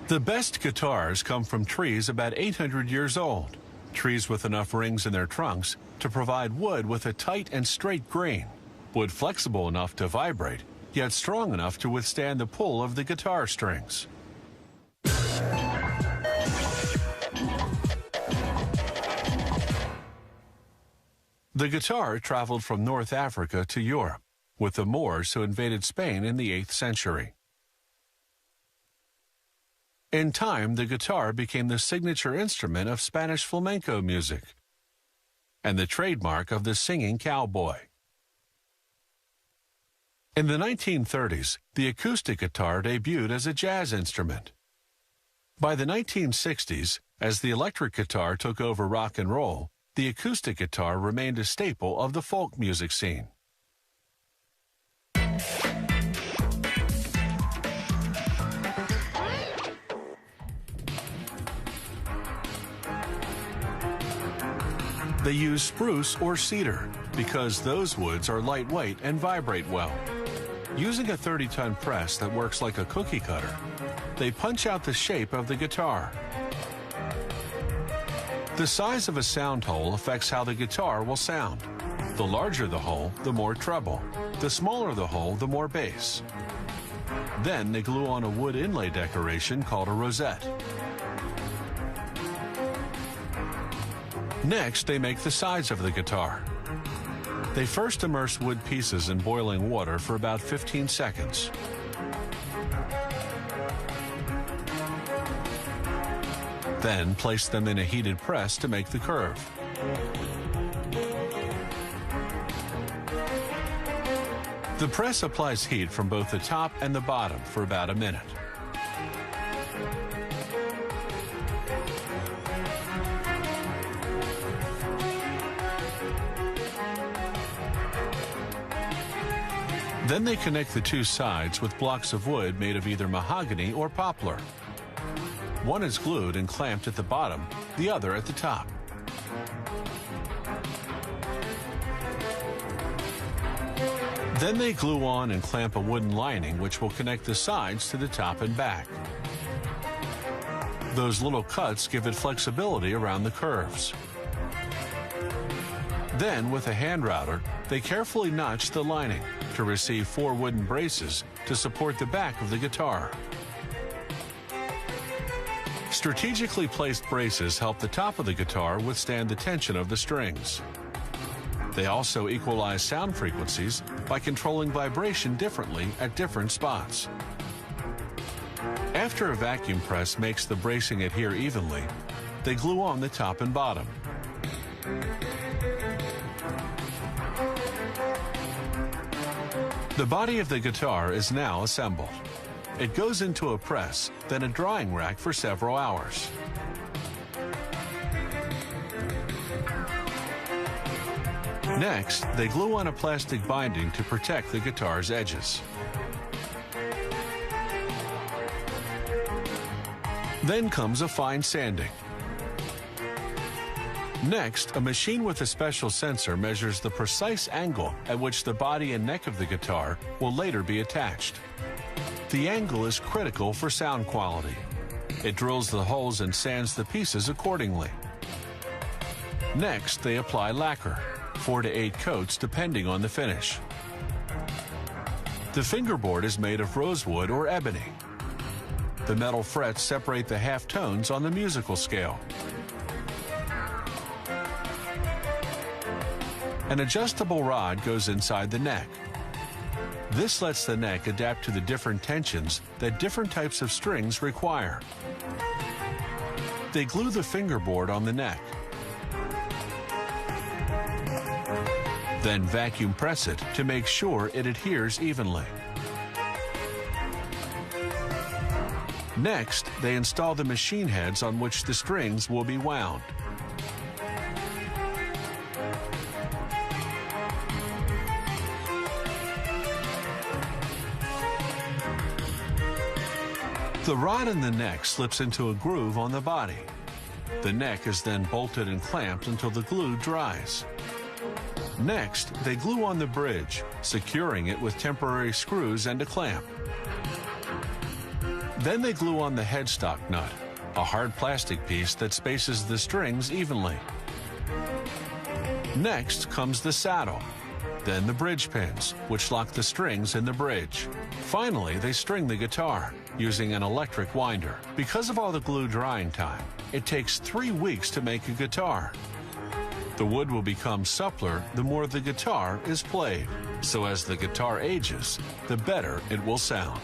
The best guitars come from trees about 800 years old, trees with enough rings in their trunks to provide wood with a tight and straight grain, wood flexible enough to vibrate, yet strong enough to withstand the pull of the guitar strings. The guitar traveled from North Africa to Europe with the Moors who invaded Spain in the 8th century. In time, the guitar became the signature instrument of Spanish flamenco music and the trademark of the singing cowboy. In the 1930s, the acoustic guitar debuted as a jazz instrument. By the 1960s, as the electric guitar took over rock and roll, the acoustic guitar remained a staple of the folk music scene. They use spruce or cedar because those woods are lightweight and vibrate well. Using a 30-ton press that works like a cookie cutter, they punch out the shape of the guitar. The size of a sound hole affects how the guitar will sound. The larger the hole, the more treble. The smaller the hole, the more bass. Then they glue on a wood inlay decoration called a rosette. Next, they make the sides of the guitar. They first immerse wood pieces in boiling water for about 15 seconds. Then place them in a heated press to make the curve. The press applies heat from both the top and the bottom for about a minute. Then they connect the two sides with blocks of wood made of either mahogany or poplar. One is glued and clamped at the bottom, the other at the top. Then they glue on and clamp a wooden lining which will connect the sides to the top and back. Those little cuts give it flexibility around the curves. Then, with a hand router, they carefully notch the lining to receive 4 wooden braces to support the back of the guitar. Strategically placed braces help the top of the guitar withstand the tension of the strings. They also equalize sound frequencies by controlling vibration differently at different spots. After a vacuum press makes the bracing adhere evenly, they glue on the top and bottom. The body of the guitar is now assembled. It goes into a press, then a drying rack for several hours. Next, they glue on a plastic binding to protect the guitar's edges. Then comes a fine sanding. Next, a machine with a special sensor measures the precise angle at which the body and neck of the guitar will later be attached. The angle is critical for sound quality. It drills the holes and sands the pieces accordingly. Next, they apply lacquer, 4 to 8 coats depending on the finish. The fingerboard is made of rosewood or ebony. The metal frets separate the half tones on the musical scale. An adjustable rod goes inside the neck. This lets the neck adapt to the different tensions that different types of strings require. They glue the fingerboard on the neck. Then vacuum press it to make sure it adheres evenly. Next, they install the machine heads on which the strings will be wound. The rod in the neck slips into a groove on the body. The neck is then bolted and clamped until the glue dries. Next, they glue on the bridge, securing it with temporary screws and a clamp. Then they glue on the headstock nut, a hard plastic piece that spaces the strings evenly. Next comes the saddle, then the bridge pins, which lock the strings in the bridge. Finally, they string the guitar using an electric winder. Because of all the glue drying time, it takes 3 weeks to make a guitar. The wood will become suppler the more the guitar is played. So as the guitar ages, the better it will sound.